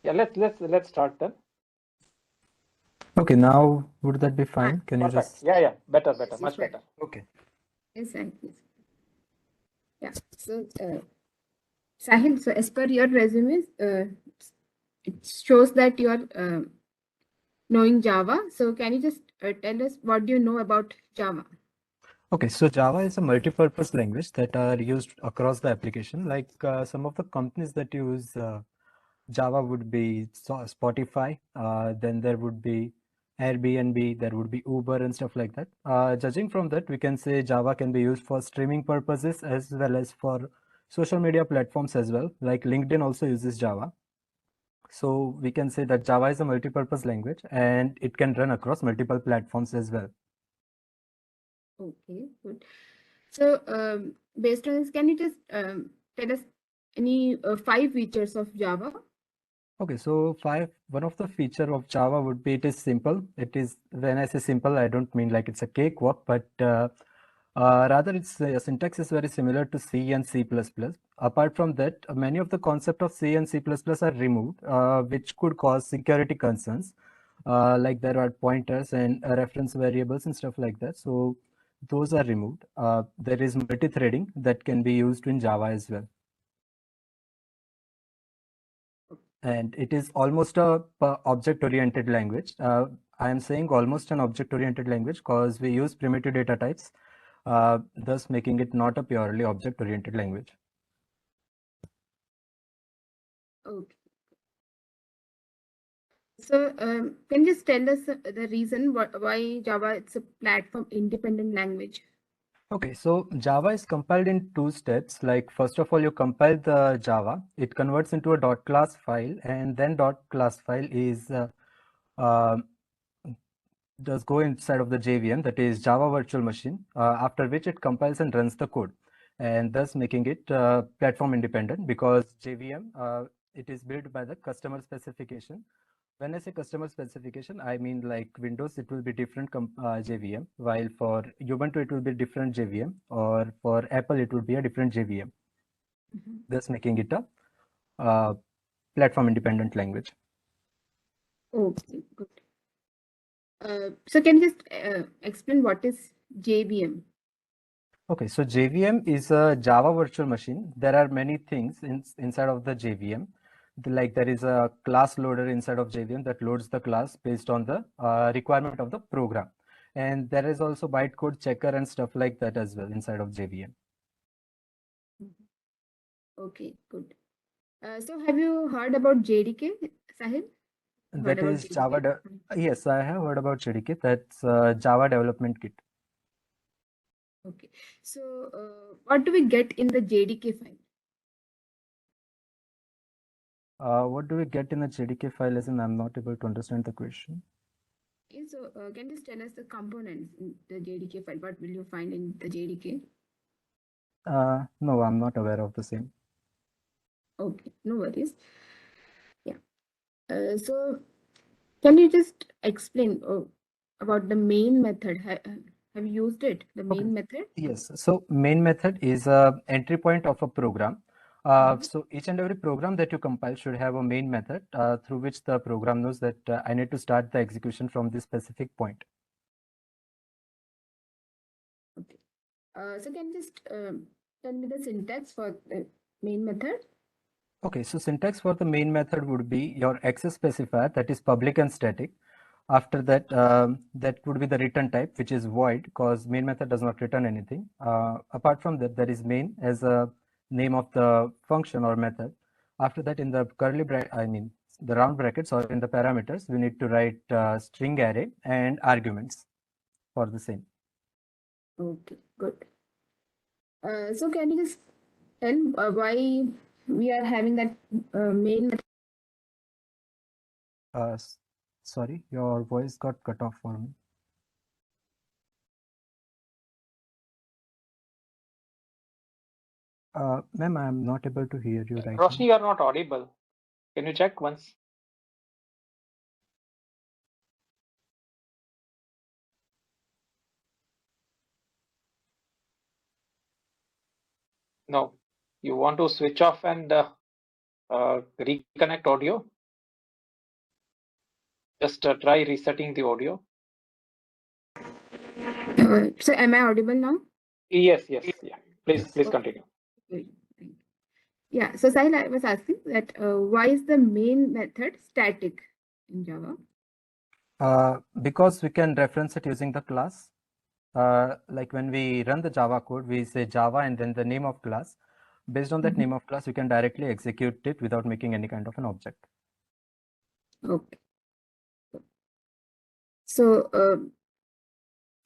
Yeah, let's start then. Okay, now would that be fine? Can you Perfect. just? Yeah, better, Yes, much fine. better. Okay. Yes, yeah. So, Sahil, so as per your resume, it shows that you are knowing Java. So, can you just tell us what do you know about Java? Okay, so Java is a multi-purpose language that are used across the application. Like some of the companies that use Java would be Spotify, then there would be Airbnb, there would be Uber and stuff like that. Judging from that, we can say Java can be used for streaming purposes as well as for social media platforms as well. Like LinkedIn also uses Java. So we can say that Java is a multi-purpose language and it can run across multiple platforms as well. Okay, good. So, based on this, can you just tell us any 5 features of Java? Okay, so one of the feature of Java would be it is simple. It is, when I say simple, I don't mean like it's a cakewalk, but rather its syntax is very similar to C and C++. Apart from that, many of the concept of C and C++ are removed, which could cause security concerns. Like there are pointers and reference variables and stuff like that. So those are removed. There is multi-threading that can be used in Java as well. And it is almost a object-oriented language. I am saying almost an object-oriented language because we use primitive data types, thus making it not a purely object-oriented language. Okay. So, can you just tell us the reason why Java it's a platform independent language? Okay, so Java is compiled in 2 steps. Like first of all, you compile the Java, it converts into a .class file, and then .class file is uh, does go inside of the JVM, that is Java Virtual Machine, after which it compiles and runs the code, and thus making it platform independent, because JVM, it is built by the customer specification. When I say customer specification, I mean like Windows, it will be different JVM, while for Ubuntu, it will be different JVM, or for Apple, it would be a different JVM, thus making it a platform independent language. Okay, good. So, can you just explain what is JVM? Okay, so JVM is a Java virtual machine. There are many things inside of the JVM. Like there is a class loader inside of JVM that loads the class based on the requirement of the program. And there is also bytecode checker and stuff like that as well inside of JVM. Okay, good. So, have you heard about JDK, Sahil? Heard That about is JDK? Java. Yes, I have heard about JDK. That's Java Development Kit. Okay. So, what do we get in the JDK file? What do we get in the JDK file? As in, I'm not able to understand the question. Okay, so, can you just tell us the components in the JDK file? What will you find in the JDK? No, I'm not aware of the same. Okay, no worries. Yeah. So, can you just explain about the main method? Have you used it? The main method? Yes. So main method is a entry point of a program. So each and every program that you compile should have a main method through which the program knows that I need to start the execution from this specific point. Okay. So can you just tell me the syntax for the main method? Okay, so syntax for the main method would be your access specifier, that is public and static. After that, that would be the return type, which is void, because main method does not return anything. Apart from that, there is main as a name of the function or method. After that, in the curly bracket, I mean the round brackets, or in the parameters, we need to write string array and arguments for the same. Okay, good. So can you just tell why we are having that main method? Sorry, your voice got cut off for me. Ma'am, I'm not able to hear you right Roshni, now. you are not audible. Can you check once? No. You want to switch off and reconnect audio? Just try resetting the audio. So am I audible now? Yes, yes, yeah. Please Okay. continue. Great. Thank you. Yeah, so Sahil, I was asking that why is the main method static in Java? Because we can reference it using the class. Like when we run the Java code, we say Java and then the name of class. Based on that name of class, we can directly execute it without making any kind of an object. Okay. So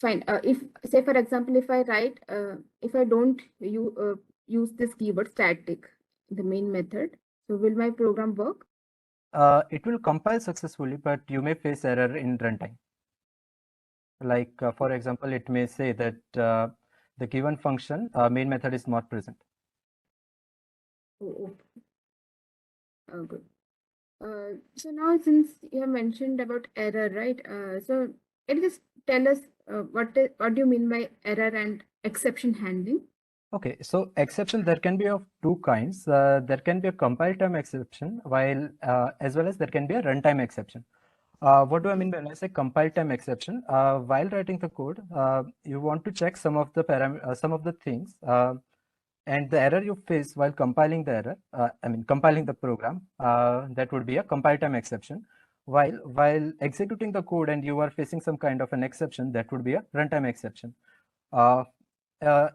fine. If say for example, if I write, if I don't use this keyword static, the main method, so will my program work? It will compile successfully, but you may face error in runtime. Like for example, it may say that the given function main method is not present. Oh, good. So now since you have mentioned about error, right? So can you just tell us what do you mean by error and exception handling? Okay, so exception there can be of two kinds. There can be a compile time exception, while as well as there can be a runtime exception. What do I mean when I say compile time exception? While writing the code, you want to check some of the things, and the error you face while compiling the error, compiling the program, that would be a compile time exception. While executing the code and you are facing some kind of an exception, that would be a runtime exception.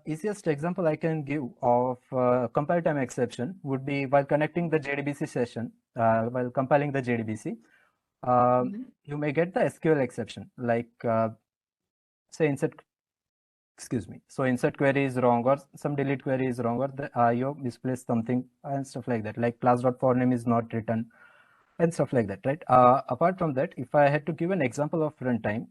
Easiest example I can give of compile time exception would be while connecting the JDBC session, while compiling the JDBC, you may get the SQL exception, like say insert query is wrong, or some delete query is wrong, or you misplaced something and stuff like that, like class.forName is not written and stuff like that, right? Apart from that, if I had to give an example of runtime,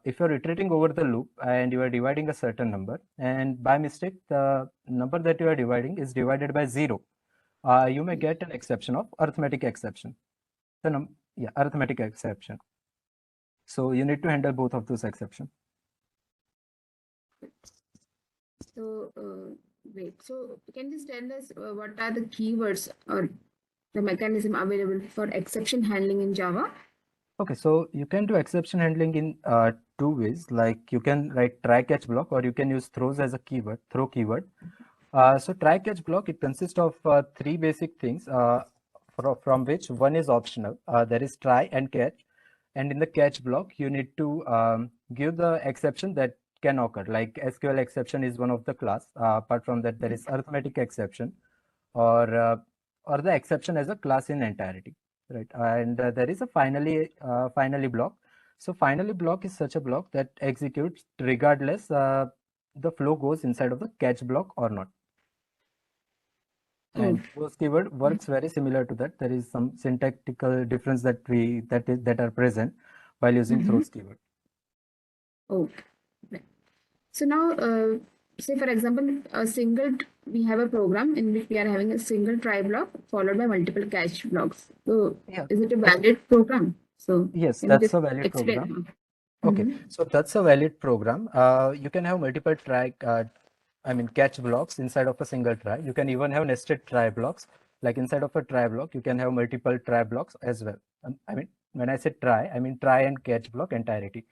if you're iterating over the loop and you are dividing a certain number, and by mistake the number that you are dividing is divided by 0, you may get an exception of arithmetic exception. Arithmetic exception. So you need to handle both of those exceptions. So wait, so can you just tell us what are the keywords or the mechanism available for exception handling in Java? Okay, so you can do exception handling in two ways. Like you can write try catch block, or you can use throws as a keyword, throw keyword. So try catch block, it consists of three basic things, from which one is optional. There is try and catch, and in the catch block you need to give the exception that can occur. Like SQL exception is one of the class. Apart from that, there is arithmetic exception, or the exception as a class in entirety, right? And there is a finally block. So finally block is such a block that executes regardless the flow goes inside of the catch block or not. And those keyword works very similar to that. There is some syntactical difference that are present while using throws keyword. Okay. So now, say for example, we have a program in which we are having a single try block followed by multiple catch blocks. So is it a valid program? So yes, that's a valid program. Okay, so that's a valid program. You can have multiple catch blocks inside of a single try. You can even have nested try blocks. Like inside of a try block, you can have multiple try blocks as well. When I say try, I mean try and catch block entirety.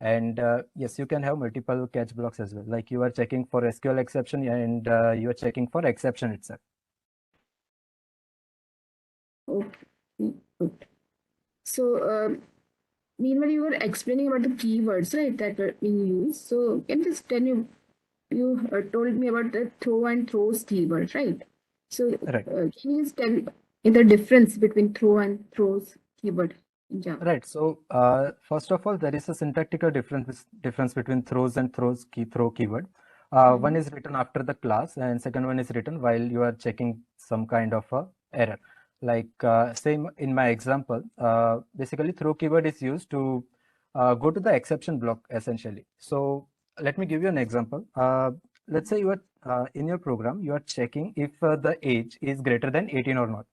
And yes, you can have multiple catch blocks as well. Like you are checking for SQL exception, and you are checking for exception itself. Okay. So meanwhile, you were explaining about the keywords, right, that were being used. So can you just tell me, you told me about the throw and throws keyword, right? So right. Can you just tell me the difference between throw and throws keyword in Java? Right. So first of all, there is a syntactical difference between throws and throw keyword. One is written after the class, and second one is written while you are checking some kind of a error. Like same in my example, basically throw keyword is used to go to the exception block essentially. So let me give you an example. Let's say you are in your program, you are checking if the age is greater than 18 or not.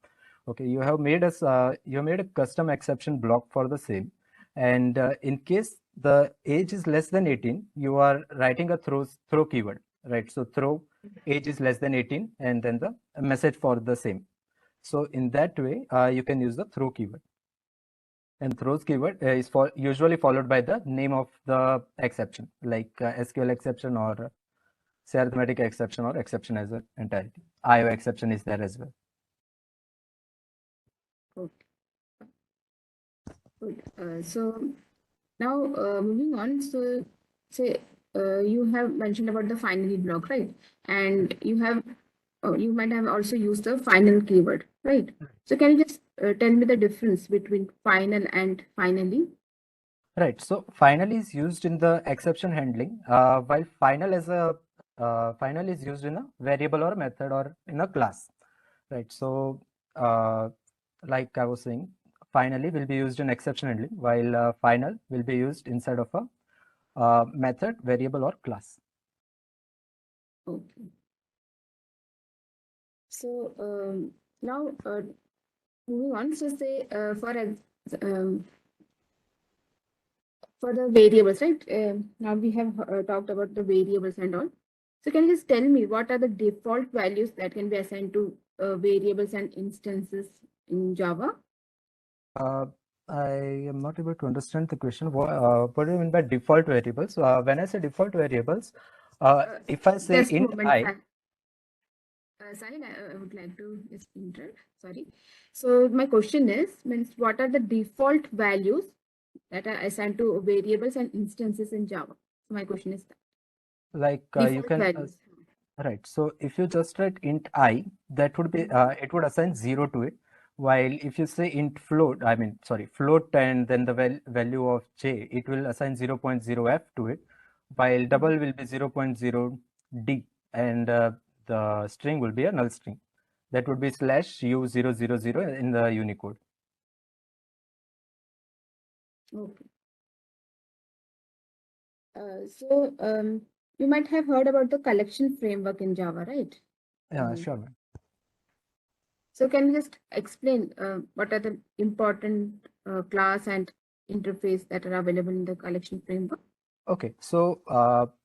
Okay, you have made a custom exception block for the same, and in case the age is less than 18, you are writing a throw keyword, right? So throw age is less than 18, and then the message for the same. So in that way, you can use the throw keyword. and throws keyword is usually followed by the name of the exception, like SQL exception or say arithmetic exception or exception as an entirety. IO exception is there as well. Okay. Good. So now moving on. So say you have mentioned about the finally block, right? And you have you might have also used the final keyword, right? So can you just tell me the difference between final and finally? Right. So final is used in the exception handling, while final as a final is used in a variable or method or in a class. Right. So like I was saying, finally will be used in exception handling, while final will be used inside of a method, variable, or class. Okay. So now moving on. So say for the variables, right? Now we have talked about the variables and all. So can you just tell me what are the default values that can be assigned to variables and instances in Java? I am not able to understand the question. What do you mean by default variables? When I say default variables, if I say Just a int moment. I, Sahil, I would like to just interrupt. Sorry. So my question is, means what are the default values that are assigned to variables and instances in Java? So my question is that. like you Default can values. right. So if you just write int I, that would be it would assign 0 to it. While if you say int float, I mean sorry, float and then the value of j, it will assign 0.0f to it. While double will be 0.0 d, and the string will be a null string. That would be /u000 in the Unicode. Okay. So you might have heard about the collection framework in Java, right? Yeah, sure, man. So can you just explain what are the important class and interface that are available in the collection framework? Okay, so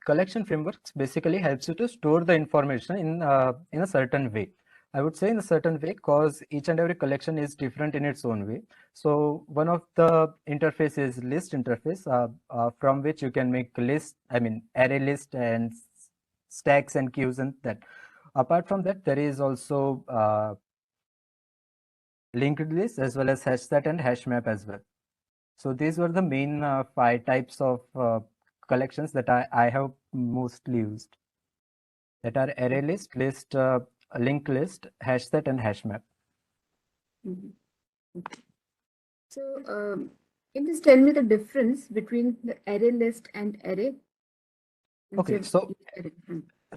collection frameworks basically helps you to store the information in a certain way. I would say in a certain way because each and every collection is different in its own way. So one of the interface is list interface, from which you can make list, I mean array list and stacks and queues and that. Apart from that, there is also linked list as well as hash set and hash map as well. So these were the main 5 types of collections that I have mostly used, that are array list, linked list, hash set, and hash map. Okay. So can you just tell me the difference between the array list and array? Okay, so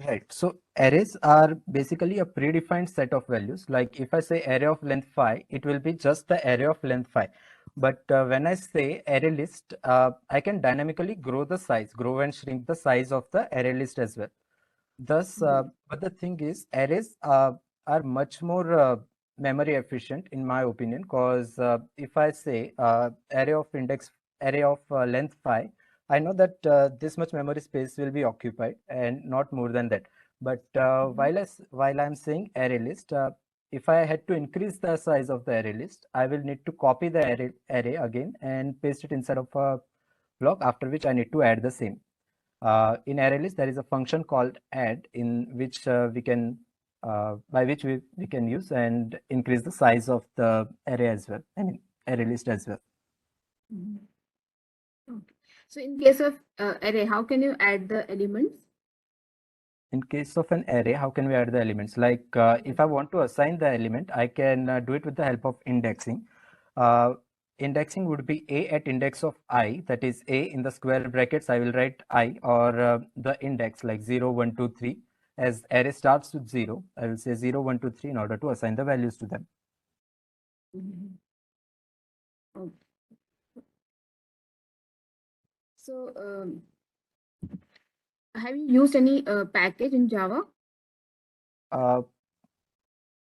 right. So arrays are basically a predefined set of values. Like if I say array of length 5, it will be just the array of length 5. But when I say array list, I can dynamically grow and shrink the size of the array list as well. Thus, but the thing is, arrays are much more memory efficient in my opinion, because if I say array of length 5, I know that this much memory space will be occupied and not more than that. But while I'm saying array list, if I had to increase the size of the array list, I will need to copy the array again and paste it inside of a block, after which I need to add the same. In array list, there is a function called add, in which we can by which we can use and increase the size of the array as well. I mean array list as well. Okay. So in case of array, how can you add the elements? In case of an array, how can we add the elements? Like if I want to assign the element, I can do it with the help of indexing. Indexing would be a at index of I, that is a in the square brackets, I will write I, or the index like 0, 1, 2, 3. As array starts with 0, I will say 0, 1, 2, 3 in order to assign the values to them. Okay. So have you used any package in Java?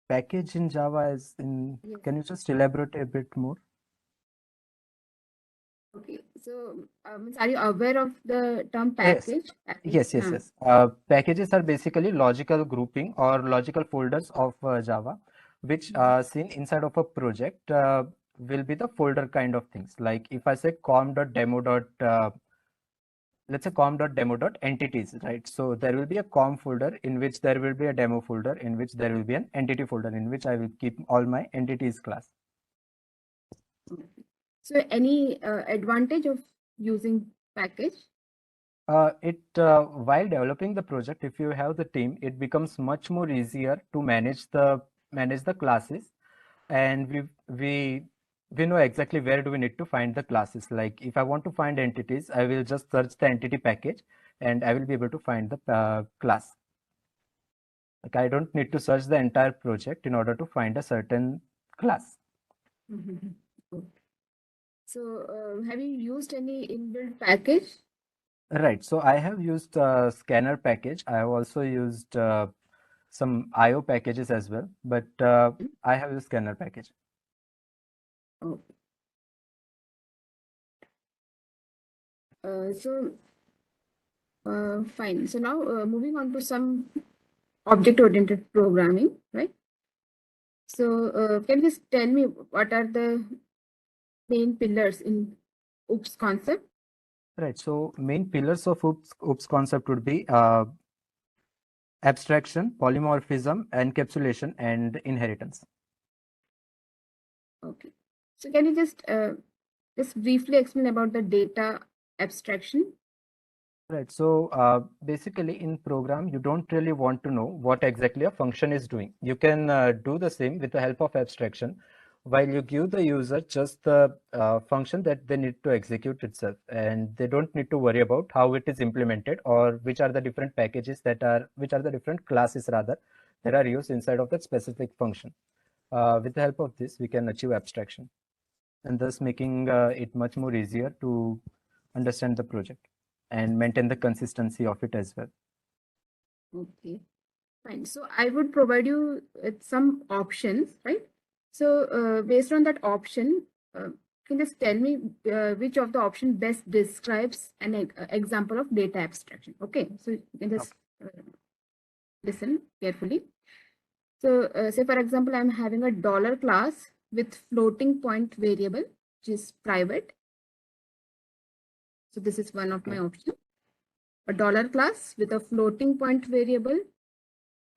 Package in Java is in, Yes. can you just elaborate a bit more? Okay, so are you aware of the term package? Yes. Packages are basically logical grouping or logical folders of Java, which are seen inside of a project. will be the folder kind of things. Like if I say let's say com.demo.entities, right? So there will be a com folder in which there will be a demo folder in which there will be an entity folder in which I will keep all my entities class. So any advantage of using package? While developing the project, if you have the team, it becomes much more easier to manage the classes, and we know exactly where do we need to find the classes. Like if I want to find entities, I will just search the entity package and I will be able to find the class. Like I don't need to search the entire project in order to find a certain class. Good. So have you used any inbuilt package? Right. So I have used scanner package. I have also used some IO packages as well, but I have used scanner package. Oh. Fine. So now moving on to some object-oriented programming, right? So can you just tell me what are the main pillars in OOPS concept? Right. So main pillars of OOPS concept would be abstraction, polymorphism, encapsulation, and inheritance. Okay. So can you just briefly explain about the data abstraction? Right. So basically in program, you don't really want to know what exactly a function is doing. You can do the same with the help of abstraction, while you give the user just the function that they need to execute itself, and they don't need to worry about how it is implemented or which are the different packages which are the different classes rather that are used inside of that specific function. With the help of this, we can achieve abstraction, and thus making it much more easier to understand the project and maintain the consistency of it as well. Okay, fine. So I would provide you with some options, right? So based on that option, can you just tell me which of the option best describes an example of data abstraction? Okay, so you can just listen carefully. So say for example, I'm having a dollar class with floating point variable, which is private. So this is one of my options. A dollar class with a floating point variable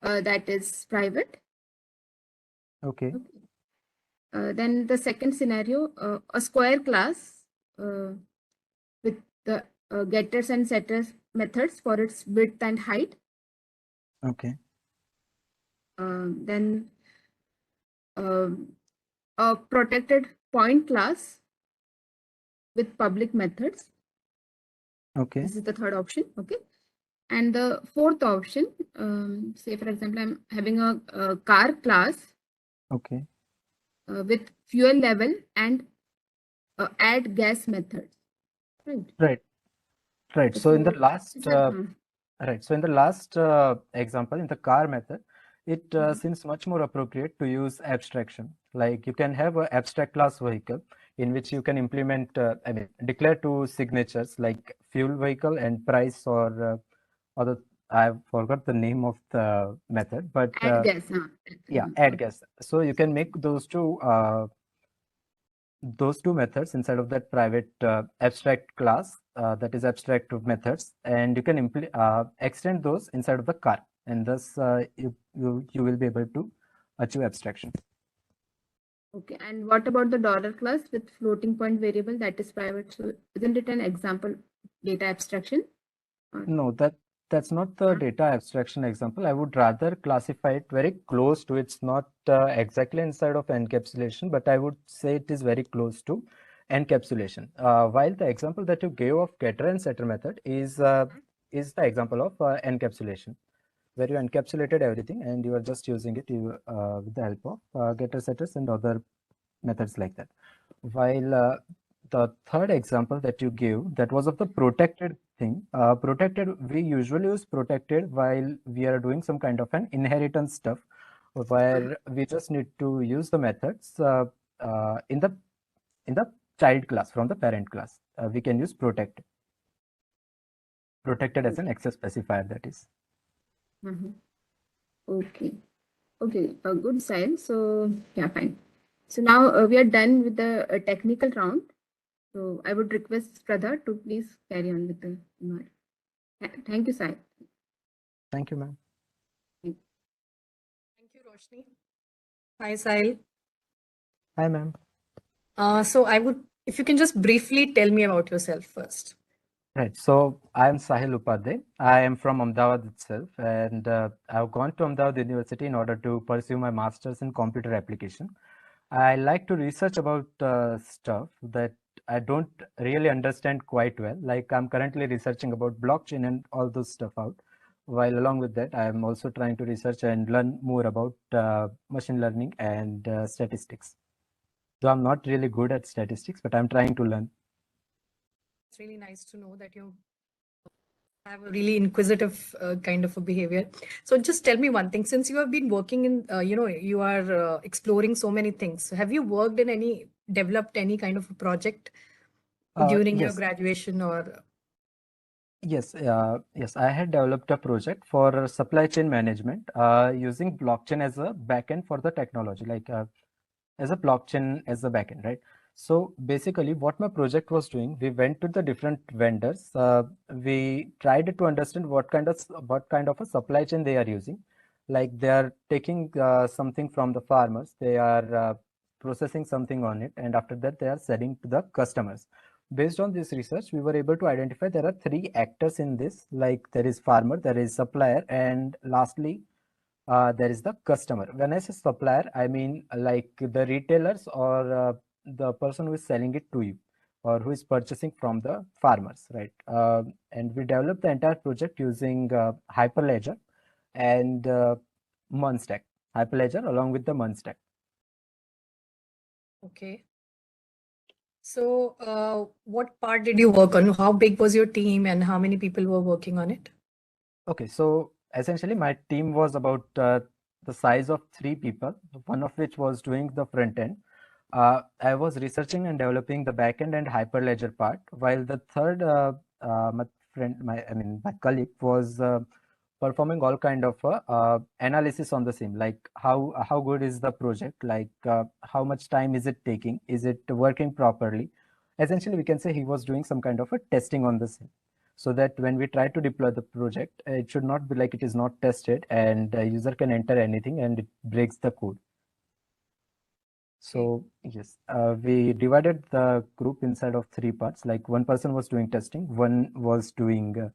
that is private. Okay. Then the second scenario, a square class with the getters and setters methods for its width and height. Okay. Then a protected point class with public methods. Okay. This is the third option. Okay. And the fourth option, say for example, I'm having a car class. Okay. With fuel level and add gas methods. Right. Right. So in the last example, in the car method, it seems much more appropriate to use abstraction. Like you can have an abstract class vehicle in which you can implement, declare two signatures like fuel vehicle and price or other. I forgot the name of the method, but add gas. Yeah, add gas. So you can make those two methods inside of that private abstract class that is abstract methods, and you can extend those inside of the car, and thus you will be able to achieve abstraction. Okay, and what about the dollar class with floating point variable that is private? So isn't it an example data abstraction? No, that's not the data abstraction example. I would rather classify it very close to. It's not exactly inside of encapsulation, but I would say it is very close to encapsulation. While the example that you gave of getter and setter method is the example of encapsulation, where you encapsulated everything and you are just using it with the help of getter, setters, and other methods like that. While the third example that you gave, that was of the protected thing. We usually use protected while we are doing some kind of an inheritance stuff, where we just need to use the methods in the child class from the parent class. We can use protected as an access specifier, that is. Okay. Okay, a good sign. So yeah, fine. So now we are done with the technical round. So I would request Pradha to please carry on with the remark. Thank you, Sai. Thank you, ma'am. Thank you, Roshni. Hi, Sahil. Hi, ma'am. So if you can just briefly tell me about yourself first. Right. So I am Sahil Upadhyay. I am from Ahmedabad itself, and I've gone to Ahmedabad University in order to pursue my master's in computer application. I like to research about stuff that I don't really understand quite well. Like I'm currently researching about blockchain and all those stuff out. While along with that, I am also trying to research and learn more about machine learning and statistics. So I'm not really good at statistics, but I'm trying to learn. It's really nice to know that you have a really inquisitive kind of a behavior. So just tell me one thing, since you have been working in, you are exploring so many things. So have you developed any kind of a project during your Yes. graduation or? Yes, I had developed a project for supply chain management using blockchain as a backend for the technology, like as a blockchain as a backend, right? So basically, what my project was doing, we went to the different vendors. We tried to understand what kind of a supply chain they are using. Like they are taking something from the farmers, they are processing something on it, and after that they are selling to the customers. Based on this research, we were able to identify there are three actors in this. Like there is farmer, there is supplier, and lastly there is the customer. When I say supplier, I mean like the retailers or the person who is selling it to you or who is purchasing from the farmers, right? And we developed the entire project using Hyperledger and Munstack. Hyperledger along with the Munstack. Okay. So what part did you work on? How big was your team and how many people were working on it? Okay, so essentially my team was about the size of 3 people, one of which was doing the front end. I was researching and developing the backend and Hyperledger part, while the third, my colleague was performing all kind of analysis on the same, like how good is the project, like how much time is it taking, is it working properly. Essentially, we can say he was doing some kind of a testing on the same, so that when we try to deploy the project, it should not be like it is not tested and a user can enter anything and it breaks the code. So yes, we divided the group inside of 3 parts. Like one person was doing testing, one was doing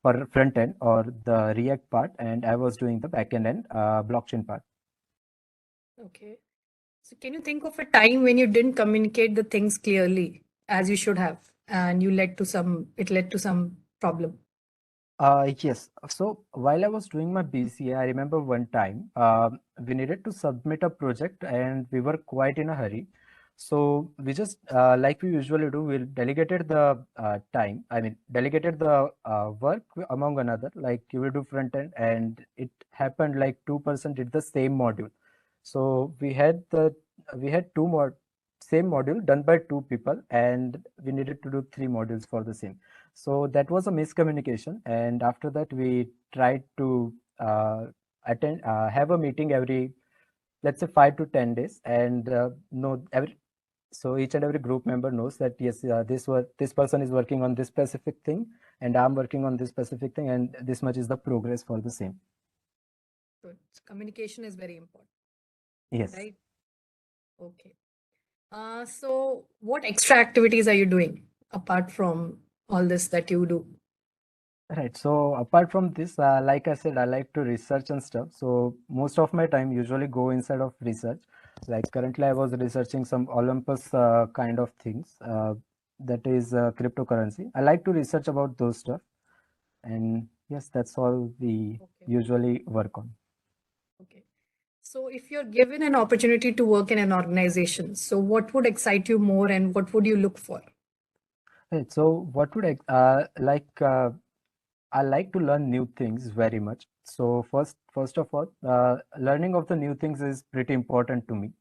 for front end or the React part, and I was doing the backend and blockchain part. Okay. So can you think of a time when you didn't communicate the things clearly as you should have, and it led to some problem? Yes. So while I was doing my BCA, I remember one time we needed to submit a project and we were quite in a hurry. So we just, like we usually do, we delegated the delegated the work among another. Like you will do front end, and it happened like 2% did the same module. So we had same module done by 2 people, and we needed to do 3 modules for the same. So that was a miscommunication, and after that we tried to have a meeting every, let's say, 5 to 10 days, and so each and every group member knows that yes, this person is working on this specific thing, and I'm working on this specific thing, and this much is the progress for the same. Good. So communication is very important. Yes. Right. Okay. So what extra activities are you doing apart from all this that you do? Right. So apart from this, like I said, I like to research and stuff. So most of my time usually go inside of research. Like currently, I was researching some Olympus kind of things. That is cryptocurrency. I like to research about those stuff. And yes, that's all we usually work on. Okay. So if you're given an opportunity to work in an organization, so what would excite you more and what would you look for? Right. So what would I like to learn new things very much. So first of all, learning of the new things is pretty important to me.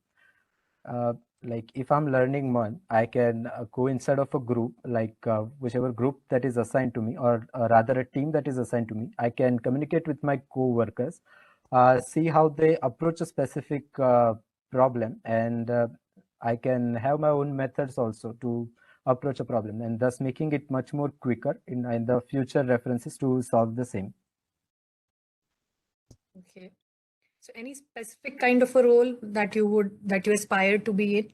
Like if I'm learning one, I can go inside of a group, like whichever group that is assigned to me, or rather a team that is assigned to me. I can communicate with my co-workers, see how they approach a specific problem, and I can have my own methods also to approach a problem, and thus making it much more quicker in the future references to solve the same. Okay. So any specific kind of a role that you aspire to be in?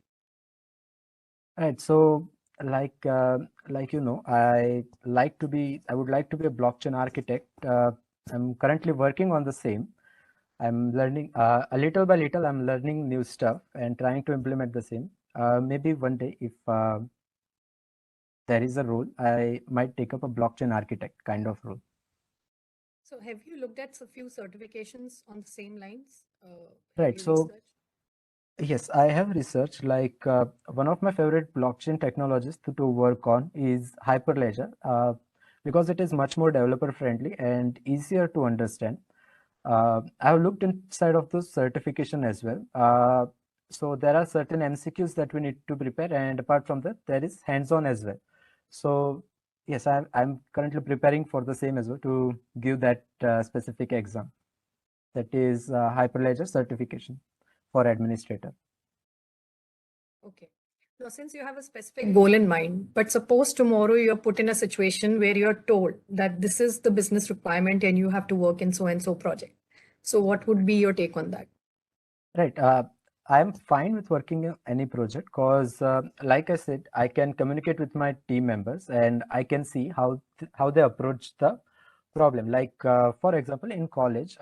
Right. So like you know, I would like to be a blockchain architect. I'm currently working on the same. I'm learning a little by little. I'm learning new stuff and trying to implement the same. Maybe one day, if there is a role, I might take up a blockchain architect kind of role. So have you looked at a few certifications on the same lines? Right. So yes, I have researched. Like one of my favorite blockchain technologies to work on is Hyperledger, because it is much more developer friendly and easier to understand. I have looked inside of those certification as well. So there are certain MCQs that we need to prepare, and apart from that, there is hands-on as well. So yes, I'm currently preparing for the same as well to give that specific exam. That is Hyperledger certification for administrator. Okay. Now, since you have a specific goal in mind, but suppose tomorrow you're put in a situation where you're told that this is the business requirement and you have to work in so and so project. So what would be your take on that? Right. I'm fine with working in any project because, like I said, I can communicate with my team members and I can see how they approach the problem. Like, for example, in college,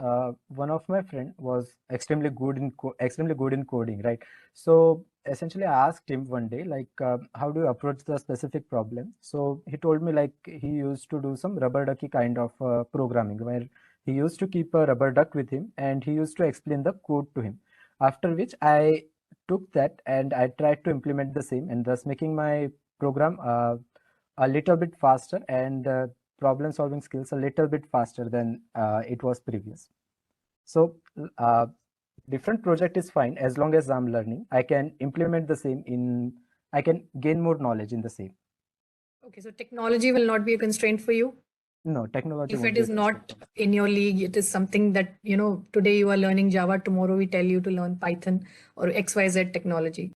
one of my friend was extremely good in coding, right? So essentially, I asked him one day, like, how do you approach the specific problem? So he told me, like, he used to do some rubber ducky kind of programming, where he used to keep a rubber duck with him and he used to explain the code to him. After which I took that and I tried to implement the same, and thus making my program a little bit faster and problem solving skills a little bit faster than it was previous. So different project is fine as long as I'm learning. I can implement the same I can gain more knowledge in the same. Okay, so technology will not be a constraint for you? No, technology If won't it be a is not constraint. in your league, it is something that, today you are learning Java, tomorrow we tell you to learn Python or XYZ technology.